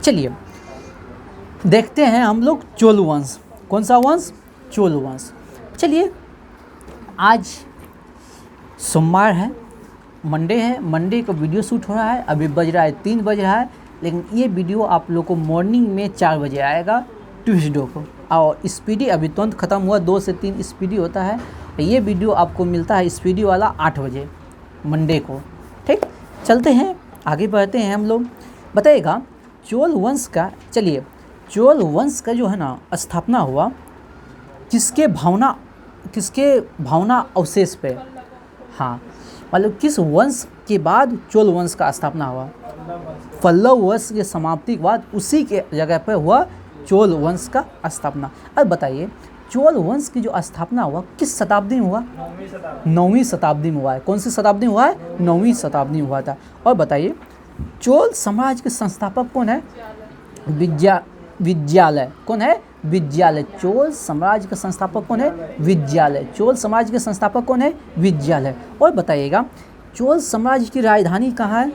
चलिए देखते हैं हम लोग चोल वंश। कौन सा वंश? चोल वंश। चलिए आज सोमवार है, मंडे है, मंडे को वीडियो शूट हो रहा है, अभी बज रहा है 3 बज रहा है, लेकिन ये वीडियो आप लोग को मॉर्निंग में 4 बजे आएगा ट्यूसडे को। और स्पीडी अभी तुरंत ख़त्म हुआ, 2 से 3 स्पीडी होता है। ये वीडियो आपको मिलता है स्पीडी वाला 8 बजे मंडे को। ठीक, चलते हैं आगे बढ़ते हैं हम लोग। बताइएगा चोल वंश का, चलिए चोल वंश का जो है ना स्थापना हुआ किसके भावना अवशेष पे? हाँ, मतलब किस वंश के बाद चोल वंश का स्थापना हुआ? पल्लव वंश की समाप्ति के बाद उसी के जगह पर हुआ चोल वंश का स्थापना। अब बताइए चोल वंश की जो स्थापना हुआ किस शताब्दी में हुआ? 9वीं शताब्दी में हुआ है। कौन सी शताब्दी में हुआ है? 9वीं शताब्दी में हुआ था। और बताइए चोल साम्राज्य के संस्थापक कौन है? विद्यालय। कौन है? विद्यालय। चोल साम्राज्य के संस्थापक कौन है? विद्यालय। चोल साम्राज्य के संस्थापक कौन है? विद्यालय। और बताइएगा चोल साम्राज्य की राजधानी कहाँ है?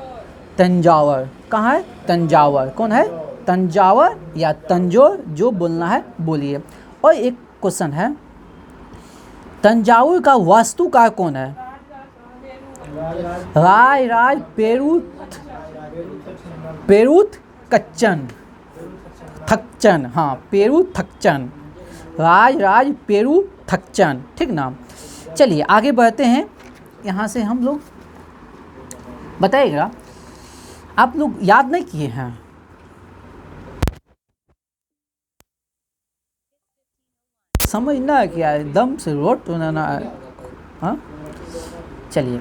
तंजावर। कहाँ है? तंजावर। कौन है? तंजावर या तंजौर, जो बोलना है बोलिए। और एक क्वेश्चन है, तंजावुर का वास्तुकार कौन है? राज पेरुत थक्चन। हाँ, पेरुत थक्चन। राज पेरुत थक्चन। ठीक ना। चलिए आगे बढ़ते हैं। यहाँ से हम लोग बताइएगा, आप लोग याद नहीं किए हैं? समझना है क्या है, दम से रोट बनाना है। हाँ, चलिए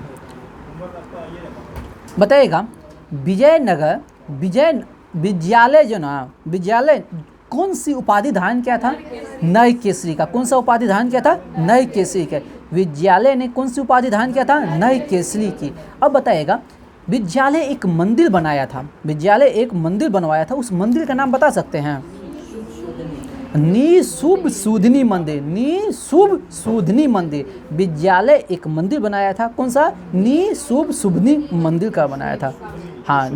बताइएगा विजयनगर विद्यालय जो ना, विद्यालय कौन सी उपाधि धारण किया था? नय केसरी का। कौन सा उपाधि धारण किया था? नय केसरी का। विद्यालय ने कौन सी उपाधि धारण किया था? नय केसरी की। अब बताइएगा विद्यालय एक मंदिर बनाया था, विद्यालय एक मंदिर बनवाया था, उस मंदिर का नाम बता सकते हैं? निशुभ सूदनी मंदिर। निशुभ सूदनी मंदिर। विद्यालय एक मंदिर बनाया था, कौन सा? निशुभ सूदनी मंदिर का बनाया था। हाँ,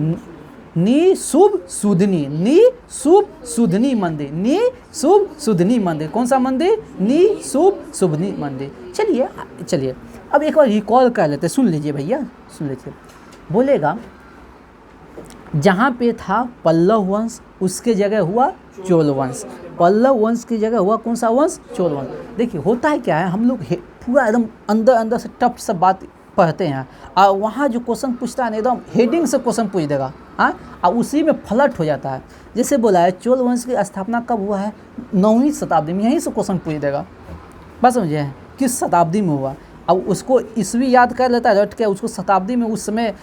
निशुभ सूदनी मंदिर। निशुभ सूदनी मंदिर। कौन सा मंदिर? निशुभ सूदनी मंदिर। चलिए अब एक बार रिकॉल कर लेते, सुन लीजिए भैया, सुन लीजिए। बोलेगा जहाँ पे था पल्लव वंश उसके जगह हुआ चोल वंश। पल्लव वंश की जगह हुआ कौन सा वंश? चोल वंश। देखिए होता है क्या है, हम लोग पूरा एकदम अंदर से टफ सब बात पढ़ते हैं, और वहाँ जो क्वेश्चन पूछता है ना एकदम हेडिंग से क्वेश्चन पूछ देगा। हाँ, और उसी में फ्लर्ट हो जाता है। जैसे बोला है चोल वंश की स्थापना कब हुआ है? 9वीं शताब्दी में, यहीं से क्वेश्चन पूछ देगा। बस समझे किस शताब्दी में हुआ। अब उसको ईस्वी याद कर लेता है रट के, उसको शताब्दी में उस समय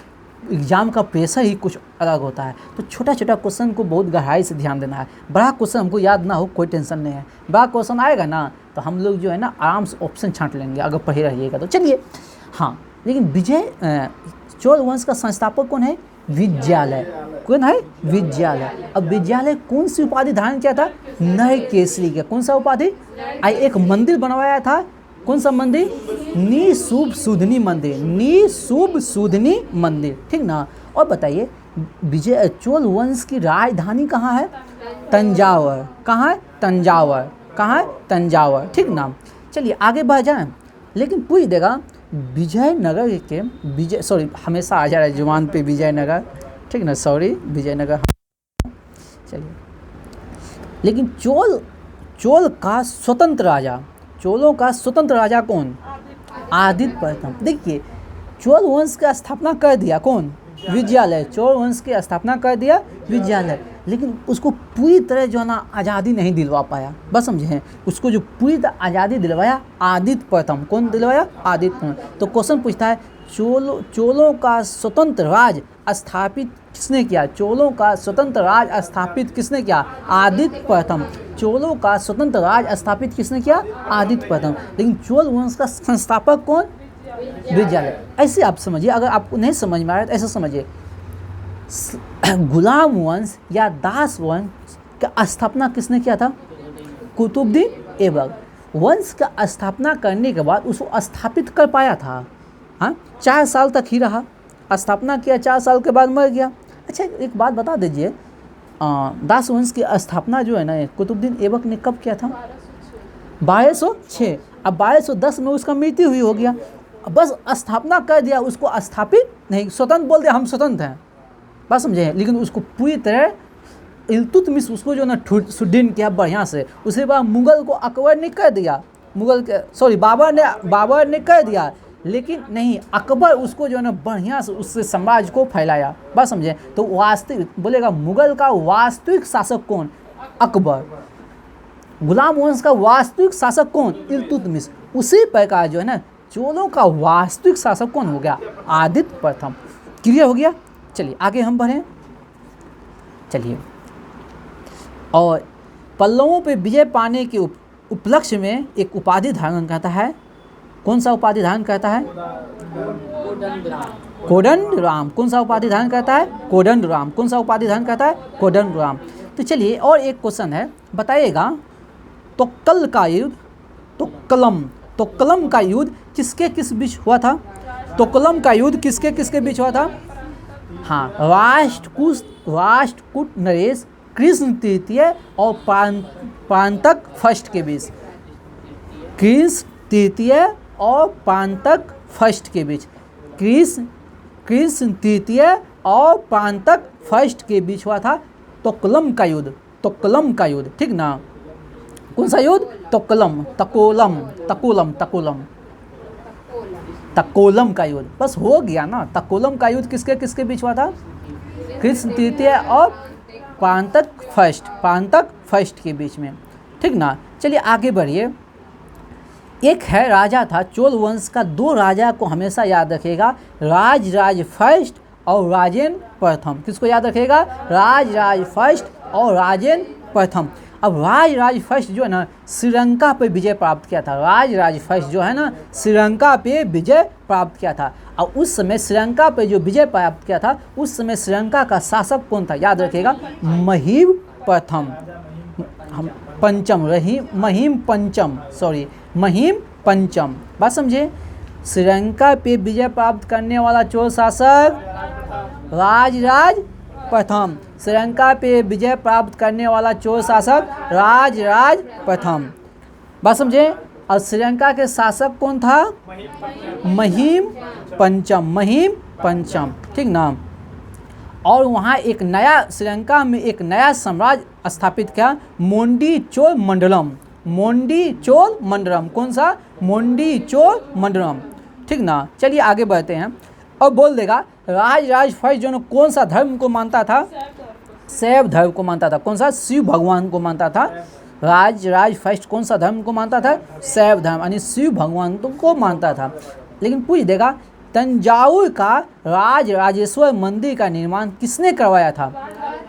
एग्जाम का प्रेशर ही कुछ अलग होता है। तो छोटा क्वेश्चन को बहुत गहराई से ध्यान देना है। बड़ा क्वेश्चन हमको याद ना हो कोई टेंशन नहीं है, बड़ा क्वेश्चन आएगा ना तो हम लोग जो है ना आराम से ऑप्शन छांट लेंगे अगर पढ़े रहिएगा तो। चलिए हाँ, लेकिन चोल वंश का संस्थापक कौन है? विद्यालय। कौन है? विद्यालय। अब विद्यालय कौन सी उपाधि धारण किया था? नय केसरी का। कौन सा उपाधि? एक मंदिर बनवाया था, कौन सा मंदिर? निशुभ सूदनी मंदिर। निशुभ सूदनी मंदिर। ठीक ना। और बताइए चोल वंश की राजधानी कहाँ है? तंजावर। कहाँ है? तंजावर। कहाँ है? तंजावर। ठीक ना। चलिए आगे बढ़ जाएं, लेकिन पूछ देगा विजयनगर के हमेशा आ जा रहा है जुबान पे विजयनगर। ठीक ना, सॉरी विजयनगर। चलिए, लेकिन चोल का स्वतंत्र राजा, चोलों का स्वतंत्र राजा कौन? आदित्य प्रथम। देखिए चोल वंश की स्थापना कर दिया कौन? विद्यालय। चोल वंश की स्थापना कर दिया विद्यालय, लेकिन उसको पूरी तरह जो है ना आज़ादी नहीं दिलवा पाया। बस समझे हैं, उसको जो पूरी तरह आज़ादी दिलवाया आदित्य प्रथम। कौन दिलवाया? आदित्य प्रथम। तो क्वेश्चन पूछता है चोलों का स्वतंत्र राज स्थापित किसने किया? चोलों का स्वतंत्र राज स्थापित किसने किया? आदित्य प्रथम। चोलों का स्वतंत्र राज स्थापित किसने किया? आदित्य प्रथम। लेकिन चोल वंश का संस्थापक कौन? विद्यालय। ऐसे आप समझिए, अगर आपको नहीं समझ में आ रहा है तो ऐसे समझिए, गुलाम वंश या दास वंश का स्थापना किसने किया था? कुतुबुद्दीन ऐबक। वंश का स्थापना करने के बाद उसको स्थापित कर पाया था? हाँ, 4 साल तक ही रहा, स्थापना किया, 4 साल के बाद मर गया। अच्छा एक बात बता दीजिए, दास वंश की स्थापना जो है ना कुतुबुद्दीन ऐबक ने कब किया था? 1206। अब 1210 में उसका मृत्यु हुई हो गया, बस स्थापना कर दिया, उसको स्थापित नहीं, स्वतंत्र बोल दिया हम स्वतंत्र हैं, बात समझे। लेकिन उसको पूरी तरह इल्तुतमिश उसको जो ना सुदृढ़ किया बढ़िया से। उसके बाद मुगल को अकबर ने कर दिया, बाबर ने कर दिया, लेकिन नहीं, अकबर उसको जो है ना बढ़िया से उससे साम्राज्य को फैलाया, बात समझे। तो वास्तविक बोलेगा मुगल का वास्तविक शासक कौन? अकबर। गुलाम वंश का वास्तविक शासक कौन? इल्तुतमिश। उसी प्रकार जो है ना चोलों का वास्तविक शासक कौन हो गया? आदित्य प्रथम। क्लियर हो गया? चलिए आगे हम बढ़ें। चलिए, और पल्लवों पे विजय पाने के उपलक्ष्य में एक उपाधि धारण करता है। कौन सा उपाधि धारण करता है? कोदंड राम। कौन सा उपाधि धारण करता है? कोदंड राम। कौन सा उपाधि धारण करता है? कोदंड राम। तो चलिए और एक क्वेश्चन है, बताइएगा तोक्कल का युद्ध, तोक्कलम का युद्ध किसके किस बीच हुआ था? तोक्कलम का युद्ध किसके किसके बीच हुआ था? हाँ, राष्ट्रकूट नरेश कृष्ण तृतीय और प्रांतक फर्स्ट के बीच। कृष्ण तृतीय और प्रांतक फर्स्ट के बीच। कृष्ण तृतीय और प्रांतक फर्स्ट के बीच हुआ था तोक्कलम का युद्ध। तोक्कलम का युद्ध, ठीक ना? कौन सा युद्ध? तकोलम का युद्ध। बस हो गया ना। तकोलम का युद्ध किसके किसके बीच हुआ था? कृष्ण तृतीय और प्रांतक फर्स्ट के बीच में, ठीक ना? चलिए आगे बढ़िए। एक है राजा था चोल वंश का, दो राजा को हमेशा याद रखेगा, राज फर्स्ट और राजेंद्र प्रथम। किसको याद रखेगा? राज फर्स्ट और राजेंद्र प्रथम। अब राज फर्स्ट जो है ना श्रीलंका पे विजय प्राप्त किया था। राज फर्स्ट जो है ना श्रीलंका पे विजय प्राप्त किया था। और उस समय श्रीलंका पे जो विजय प्राप्त किया था, उस समय श्रीलंका का शासक कौन था? याद रखिएगा, महिम पंचम। बात समझे। श्रीलंका पे विजय प्राप्त करने वाला चोल शासक राज प्रथम। श्रीलंका पे विजय प्राप्त करने वाला चोल शासक राज प्रथम। बात समझे। और श्रीलंका के शासक कौन था? महिम पंचम, ठीक ना? और वहाँ एक नया, श्रीलंका में एक नया साम्राज्य स्थापित किया, मोंडी चोल मंडलम। कौन सा? मोंडी चोल मंडलम, ठीक ना? चलिए आगे बढ़ते हैं। और बोल देगा राज फर्स्ट जो है कौन सा धर्म को मानता था? शैव धर्म को मानता था। कौन सा? शिव भगवान को मानता था। राज फर्स्ट कौन सा धर्म को मानता था? शैव धर्म, यानी शिव भगवान को मानता था। लेकिन पूछ देगा तंजावुर का राजेश्वर मंदिर का निर्माण किसने करवाया था?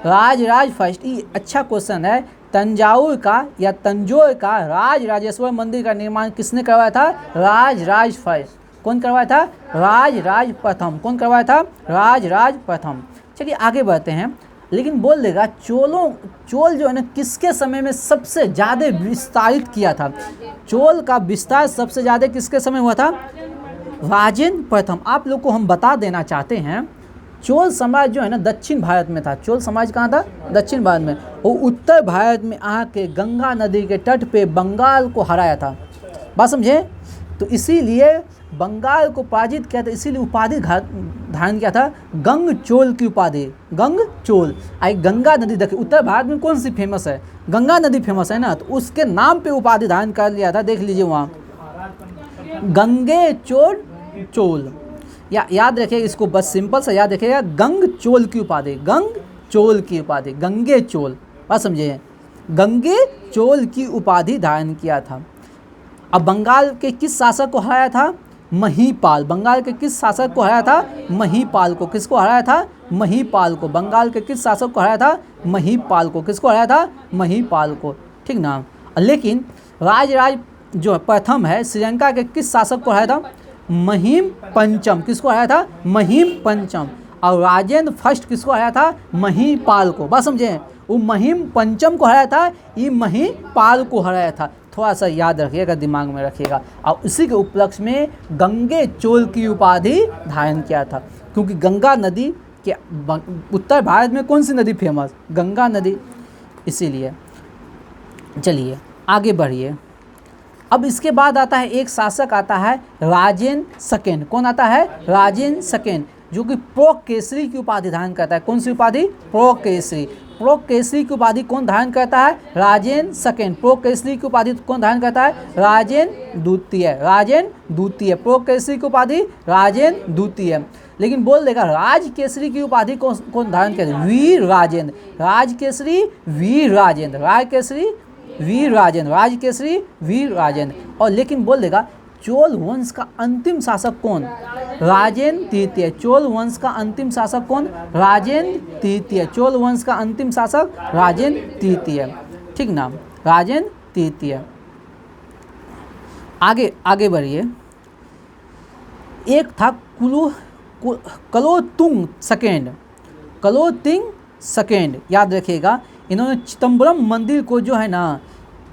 राज फर्स्ट, ये अच्छा क्वेश्चन है। तंजावुर का या तंजौर का राजेश्वर मंदिर का निर्माण किसने करवाया था? राज फर्स्ट। कौन करवाया था? राज प्रथम। कौन करवाया था? राज प्रथम। चलिए आगे बढ़ते हैं। लेकिन बोल देगा चोल जो है ना किसके समय में सबसे ज़्यादा विस्तारित किया था? चोल का विस्तार सबसे ज़्यादा किसके समय हुआ था? राजेंद्र प्रथम। आप लोग को हम बता देना चाहते हैं, चोल साम्राज्य जो है ना दक्षिण भारत में था। चोल साम्राज्य कहाँ था? दक्षिण भारत में। वो उत्तर भारत में आके गंगा नदी के तट पे बंगाल को हराया था। बात समझे। तो इसीलिए बंगाल को पराजित किया था, इसीलिए उपाधि धारण किया था गंग चोल की उपाधि। गंग चोल। आई गंगा नदी देखिए उत्तर भारत में कौन सी फेमस है? गंगा नदी फेमस है ना, तो उसके नाम पे उपाधि धारण कर लिया था। देख लीजिए वहाँ गंगे चोल। याद रखिए इसको, बस सिंपल सा याद रखिएगा, गंग चोल की उपाधि। गंगे चोल। बात समझिए, गंगे चोल की उपाधि धारण किया था। अब बंगाल के किस शासक को हराया था? महीपाल। बंगाल के किस शासक को हराया था? महीपाल को। किसको हराया था? महीपाल को। बंगाल के किस शासक को हराया था? महीपाल को। किसको हराया था? महीपाल को, ठीक ना? लेकिन राज जो प्रथम है श्रीलंका के किस शासक को हराया था? महिम पंचम। किसको हराया था? महिम पंचम। और राजेंद्र फर्स्ट किसको हराया था? महीपाल को। बात समझे। वो महिम पंचम को हराया था, ये महीपाल को हराया था। थोड़ा सा याद रखिएगा, दिमाग में रखिएगा। और इसी के उपलक्ष्य में गंगे चोल की उपाधि धारण किया था, क्योंकि गंगा नदी कि उत्तर भारत में कौन सी नदी फेमस, गंगा नदी, इसीलिए। चलिए आगे बढ़िए। अब इसके बाद आता है एक शासक आता है राजेंद्र सेकेंड। कौन आता है? राजेंद्र सेकेंड, जो कि प्रोकेसरी की उपाधि धारण करता है। कौन सी उपाधि? प्रोकेसरी। प्रोकेसरी की उपाधि कौन धारण करता है? राजेंद्र सेकेंड। प्रोकेसरी की उपाधि कौन धारण करता है? राजेंद्र द्वितीय। राजेंद्र द्वितीय। प्रोकेसरी की उपाधि राजेंद्र द्वितीय। लेकिन बोल देगा राज केसरी की उपाधि कौन धारण करता है? वीर राजेंद्र। राज केसरी वीर राजेंद्र। राज केसरी वीर राजेंद्र। राज केसरी वीर राजेंद्र। और लेकिन बोल देगा चोल वंश का अंतिम शासक कौन? राजेंद्र तृतीय। चोल वंश का अंतिम शासक कौन? राजेंद्र तृतीय। चोल वंश का अंतिम शासक राजेंद्र तृतीय। ठीक ना, राजेंद्र तृतीय। आगे बढ़िए। एक था कलोतुंग सेकेंड। कलोतिंग सेकेंड, याद रखिएगा। इन्होंने चिदम्बरम मंदिर को जो है ना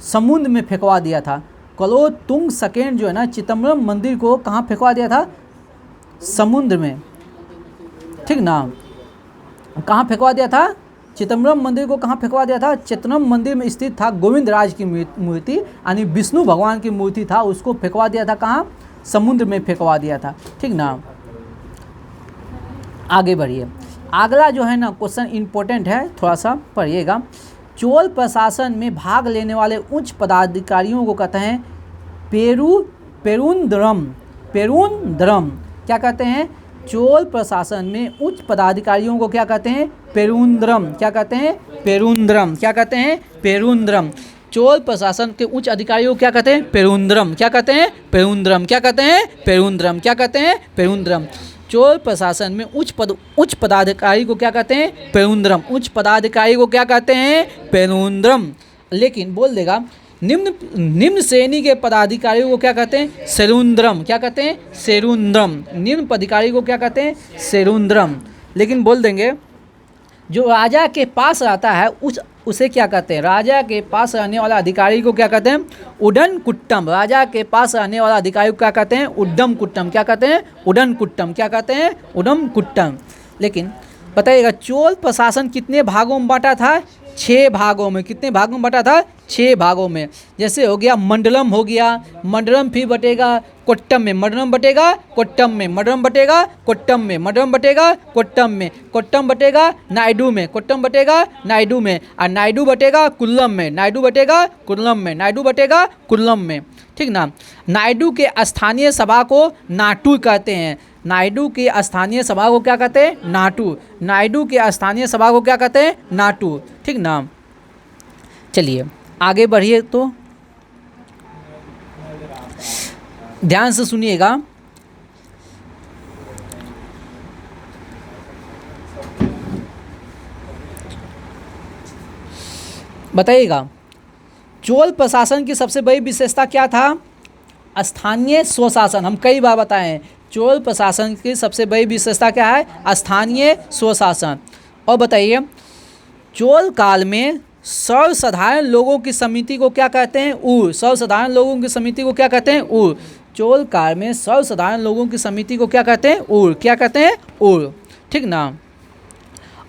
समुद्र में फेंकवा दिया था। कलोतुंग सेकेंड जो है ना चिदम्बरम मंदिर को कहाँ फेंकवा दिया था? समुद्र में। ठीक ना, कहाँ फेंकवा दिया था? चिदम्बरम मंदिर को कहाँ फेंकवा दिया था? चिदम्बरम मंदिर में स्थित था गोविंद राज की मूर्ति, यानी विष्णु भगवान की मूर्ति था, उसको फेंकवा दिया था कहाँ? समुद्र में फेंकवा दिया था। ठीक ना, आगे बढ़िए। अगला जो है ना क्वेश्चन इंपॉर्टेंट है, थोड़ा सा पढ़िएगा। चोल प्रशासन में भाग लेने वाले उच्च पदाधिकारियों को कहते हैं पेरुंदरम। पेरुंदरम क्या कहते हैं? चोल प्रशासन में उच्च पदाधिकारियों को क्या कहते हैं? पेरुंदरम। क्या कहते हैं? पेरुंदरम। क्या कहते हैं? पेरुंदरम। चोल प्रशासन के उच्च अधिकारियों को क्या कहते हैं? पेरुंदरम। क्या कहते हैं? पेरुंदरम। क्या कहते हैं? पेरुंदरम। क्या कहते हैं? पेरुंदरम। चोल प्रशासन में उच्च पदाधिकारी को क्या कहते हैं? पेरुंदरम। उच्च पदाधिकारी को क्या कहते हैं? पेरुंदरम। लेकिन बोल देगा निम्न श्रेणी के पदाधिकारियों को क्या कहते हैं? सेरुंदरम। क्या कहते हैं? सेरुंदरम। निम्न पदाधिकारी को क्या कहते हैं? सेरुंदरम। लेकिन बोल देंगे जो राजा के पास रहता है उसे क्या कहते हैं? राजा के पास रहने वाला अधिकारी को क्या कहते हैं? उडन कुट्टम। राजा के पास रहने वाला अधिकारी को क्या कहते हैं? उड्डम कुट्टम। क्या कहते हैं? उडन कुट्टम। क्या कहते हैं? उडम कुट्टम। लेकिन बताइएगा चोल प्रशासन कितने भागों में बांटा था? 6 भागों में। कितने भागों में बांटा था? 6 भागों में। जैसे हो गया मंडलम, हो गया मंडलम, फिर बटेगा कोट्टम में, मंडलम बटेगा कोट्टम में, मंडलम बटेगा कोट्टम में, मंडलम बटेगा कोट्टम में, कोट्टम बटेगा नायडू में, कोट्टम बटेगा नायडू में, और नायडू बटेगा कुल्लम में, नायडू बटेगा कुल्लम में, नायडू बटेगा कुल्लम में। ठीक ना। नायडू के स्थानीय सभा को नाटू कहते हैं। नायडू की स्थानीय सभा को क्या कहते हैं? नाटू। नायडू की स्थानीय सभा को क्या कहते हैं? नाटू। ठीक ना। चलिए आगे बढ़िए, तो ध्यान से सुनिएगा। बताइएगा चोल प्रशासन की सबसे बड़ी विशेषता क्या था? स्थानीय स्वशासन। हम कई बार बताए हैं चोल प्रशासन की सबसे बड़ी विशेषता क्या है? स्थानीय स्वशासन। और बताइए चोल काल में सर्वसाधारण लोगों की समिति को क्या कहते हैं? ऊर। सर्वसाधारण लोगों की समिति को क्या कहते हैं? ऊर। चोल काल में सर्वसाधारण लोगों की समिति को क्या कहते हैं? ऊर। क्या कहते हैं? ऊर। ठीक ना।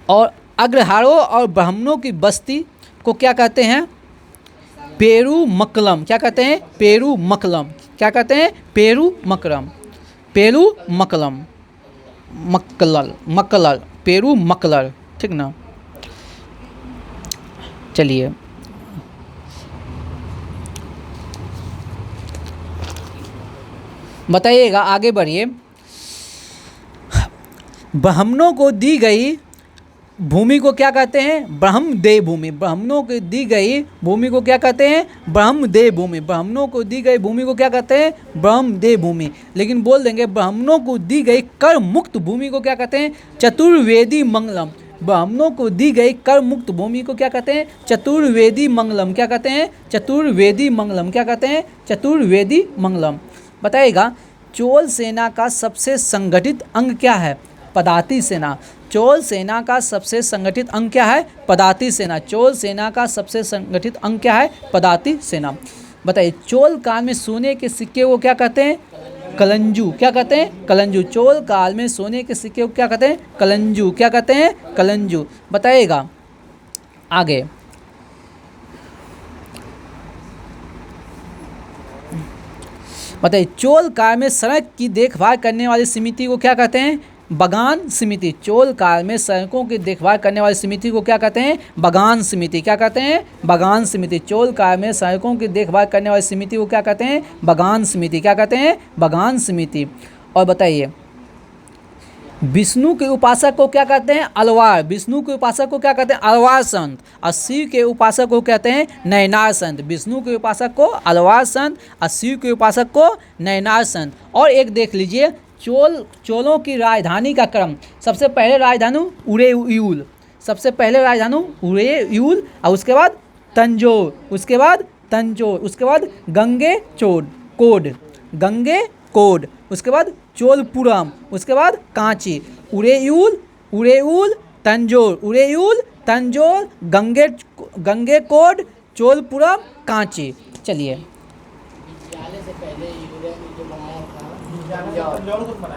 और अग्रहारों और ब्राह्मणों की बस्ती को क्या कहते हैं? पेरू मकलम। क्या कहते हैं? पेरू मकलम। क्या कहते हैं? पेरू मकलम। पेरू मकलम। मक्कलल, मक्कलल, पेरू मक्कलल। ठीक ना। चलिए बताइएगा, आगे बढ़िए। ब्राह्मणों को दी गई भूमि को क्या कहते हैं? ब्रह्मदेव भूमि। ब्राह्मणों को दी गई भूमि को क्या कहते हैं? ब्रह्मदेव भूमि। ब्राह्मणों को दी गई भूमि को क्या कहते हैं? ब्रह्मदेव भूमि। लेकिन बोल देंगे ब्राह्मणों को दी गई कर मुक्त भूमि को क्या कहते हैं? चतुर्वेदी मंगलम। ब्राह्मणों को दी गई कर मुक्त भूमि को क्या कहते हैं? चतुर्वेदी मंगलम। क्या कहते हैं? चतुर्वेदी मंगलम। क्या कहते हैं? चतुर्वेदी मंगलम। बताइएगा चोल सेना का सबसे संगठित अंग क्या है? पदाती सेना। चोल सेना का सबसे संगठित अंग क्या है? पदाती सेना। चोल सेना का सबसे संगठित अंग क्या है? पदाती सेना। बताइए चोल काल में सोने के सिक्के को क्या कहते हैं? कलंजू। क्या कहते हैं? कलंजू। चोल काल में सोने के सिक्के को क्या कहते हैं? कलंजू। क्या कहते हैं? कलंजू। बताइएगा आगे। बताइए, चोल काल में सड़क की देखभाल करने वाली समिति को क्या कहते हैं? बगान समिति। चोल काल में सड़कों की देखभाल करने वाली समिति को क्या कहते हैं? बगान समिति। क्या कहते हैं? बगान समिति। चोल काल में सड़कों की देखभाल करने वाली समिति को क्या कहते हैं? बगान समिति। क्या कहते हैं? बगान समिति। और बताइए, विष्णु के उपासक को क्या कहते हैं? अलवार। विष्णु के उपासक को क्या कहते हैं? अलवार संत। और शिव के उपासक को कहते हैं नयनार संत। विष्णु के उपासक को अलवार संत और शिव के उपासक को नयनार संत। और एक देख लीजिए, चोलों की राजधानी का क्रम। सबसे पहले राजधानी उरेयूल, सबसे पहले राजधानी उरेयूल, और उसके बाद तंजौर, उसके बाद तंजौर, उसके बाद गंगे कोड, उसके बाद चोलपुरम, उसके बाद कांची। उरेयूल तंजौर गंगे कोड चोलपुरम कांची। चलिए, विद्यालय से पहले यूरिया ने जो बनाया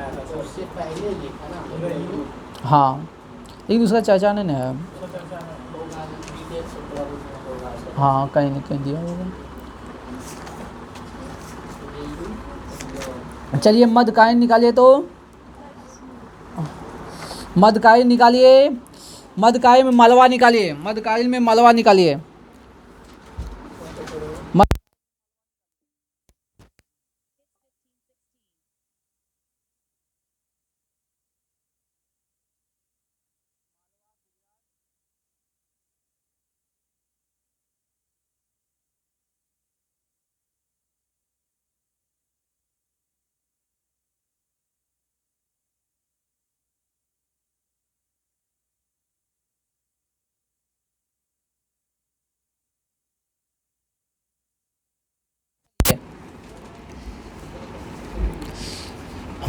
था, तो उससे पहले लिखा ना। हाँ, एक दूसरा चर्चा नहीं है। होगा, डिटेल से उपलब्ध होगा। हाँ, कहीं नहीं कहीं दिया होगा। चलिए, मध्यकालीन निकालिए। तो मध्यकालीन निकालिए। मध्यकालीन में मालवा निकालिए। मध्यकालीन में मालवा निकालिए।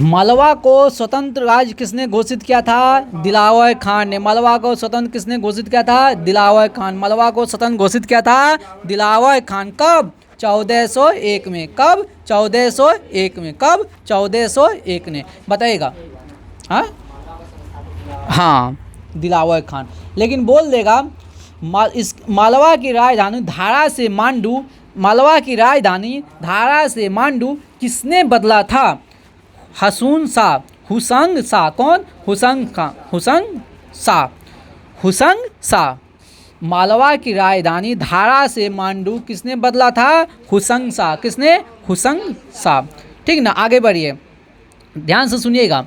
मालवा को स्वतंत्र राज्य किसने घोषित किया था? दिलावर खान ने। मालवा को स्वतंत्र किसने घोषित किया था? दिलावर खान। मालवा को स्वतंत्र घोषित किया था दिलावर खान। कब? 1401 में। कब? 1401 में। कब? 1401 में। बताइएगा। हाँ, दिलावर खान। लेकिन बोल देगा, इस मालवा की राजधानी धारा से मांडू, मालवा की राजधानी धारा से मांडू किसने बदला था? हसून शाह, हुसंग शाह। कौन? हुसंग खां, हुसंग शाह। मालवा की राजधानी धारा से मांडू किसने बदला था? हुसंग शाह। किसने? हुसंग शाह। ठीक ना, आगे बढ़िए, ध्यान से सुनिएगा।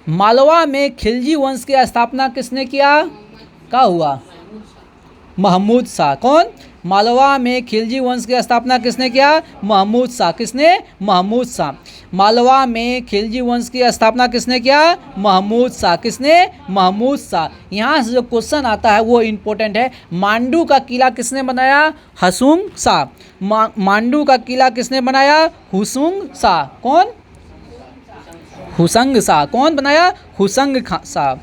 मालवा में खिलजी वंश की स्थापना किसने किया? क्या हुआ? महमूद शाह। कौन? मालवा में खिलजी वंश की स्थापना किसने किया? महमूद शाह। किसने? महमूद शाह। मालवा में खिलजी वंश की स्थापना किसने किया? महमूद शाह। किसने? महमूद शाह। यहाँ से जो क्वेश्चन आता है वो इम्पोर्टेंट है। मांडू का किला किसने बनाया? हसूंग शाह। मांडू का किला किसने बनाया? हुसुंग शाह। कौन? हुसंग शाह। कौन बनाया? हुसंग शाह।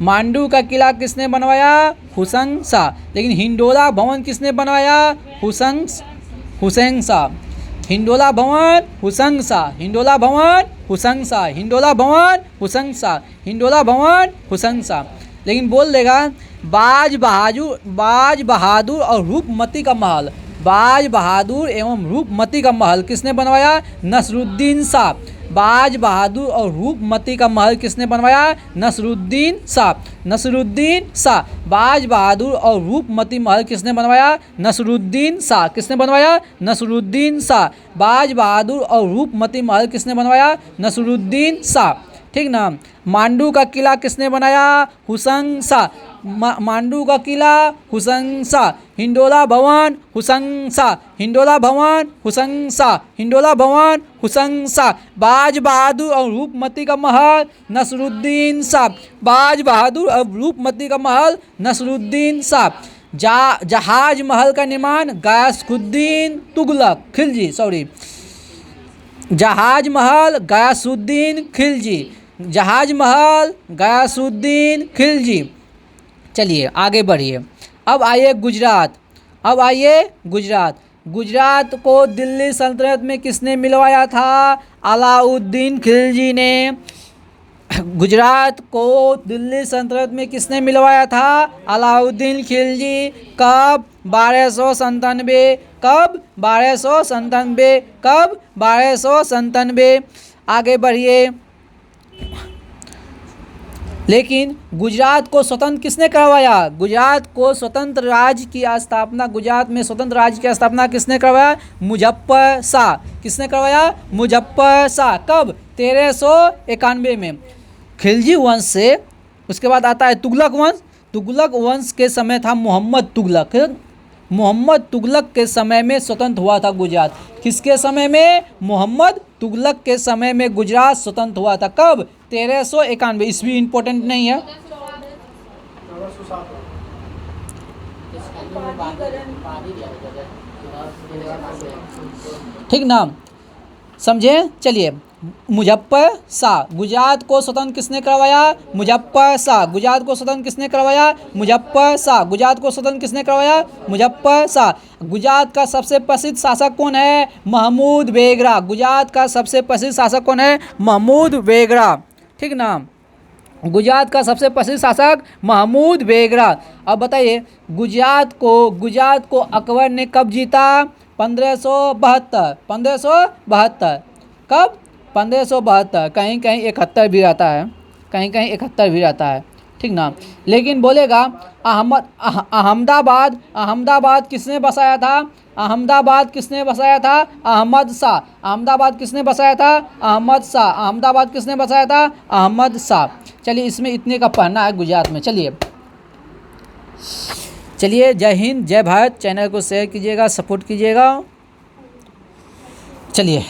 मांडू का किला किसने बनवाया? हुसंग शाह। लेकिन हिंडोला भवन किसने बनवाया? हुसैन शाह। हिंडोला भवन हुसंग शाह। हिंडोला भवन हुसंग शाह। हिंडोला भवन हुसंग शाह। हिंडोला भवन हुसंग शाह। लेकिन बोल देगा, बाज बहादुर और रूपमती का महल, बाज बहादुर एवं रूपमती का महल किसने बनवाया? नसरुद्दीन शाह। बाज बहादुर और रूपमती का महल किसने बनवाया? नसरुद्दीन शाह। नसरुद्दीन शाह। बाज बहादुर और रूपमती महल किसने बनवाया? नसरुद्दीन शाह। किसने बनवाया? नसरुद्दीन शाह। बाज बहादुर और रूपमती महल किसने बनवाया? नसरुद्दीन शाह। ठीक ना। मांडू का किला किसने बनाया? हुसंग शाह। मांडू का किला हुसंग शाह। हिंडोला भवन हुसंग शाह। हिंडोला भवन हुसंग शाह। हिंडोला भवन हुसंग शाह। बाज बहादुर और रूपमती का महल नसरुद्दीन शाह। बाज बहादुर और रूपमती का महल नसरुद्दीन शाह। जहाज महल का निर्माण गयासुद्दीन तुगलक खिलजी, जहाज महल गयासुद्दीन खिलजी। जहाज महल गयासुद्दीन खिलजी। चलिए आगे बढ़िए। अब आइए गुजरात। अब आइए गुजरात। गुजरात को दिल्ली सल्तनत में किसने मिलवाया था? अलाउद्दीन खिलजी ने। गुजरात को दिल्ली सल्तनत में किसने मिलवाया था? अलाउद्दीन खिलजी। कब? 1297। कब? 1297। कब? 1297। आगे बढ़िए। लेकिन गुजरात को स्वतंत्र किसने करवाया? गुजरात को स्वतंत्र राज्य की स्थापना, गुजरात में स्वतंत्र राज्य की स्थापना किसने करवाया? मुजफ्फर शाह। किसने करवाया? मुजफ्फर शाह। कब? 1391 में। खिलजी वंश से उसके बाद आता है तुगलक वंश। तुगलक वंश के समय था मोहम्मद तुगलक। मोहम्मद तुगलक के समय में स्वतंत्र हुआ था गुजरात। किसके समय में? मोहम्मद तुगलक के समय में गुजरात स्वतंत्र हुआ था। कब? 1391। ईस्वी इंपॉर्टेंट नहीं है। ठीक ना, समझे? चलिए, मुजफ्फर शाह। गुजरात को स्वतंत्र किसने करवाया? मुजफ्फर शाह। गुजरात को स्वतंत्र किसने करवाया? मुजफ्फर शाह। गुजरात को स्वतंत्र किसने करवाया? मुजफ्फर शाह। गुजरात का सबसे प्रसिद्ध शासक कौन है? महमूद बेगरा। गुजरात का सबसे प्रसिद्ध शासक कौन है? महमूद बेगरा। ठीक ना, गुजरात का सबसे प्रसिद्ध शासक महमूद बेगरा। अब बताइए, गुजरात को अकबर ने कब जीता? 1572। 1572। कब? 1572। कहीं कहीं 71 भी आता है, कहीं कहीं 71 भी आता है। ठीक ना, लेकिन बोलेगा अहमदाबाद। अहमदाबाद किसने बसाया था? अहमदाबाद किसने बसाया था? अहमद शाह। अहमदाबाद किसने बसाया था? अहमद शाह। अहमदाबाद किसने बसाया था? अहमद शाह। चलिए, इसमें इतने का पढ़ना है गुजरात में। चलिए, जय हिंद, जय भारत। चैनल को शेयर कीजिएगा, सपोर्ट कीजिएगा। चलिए।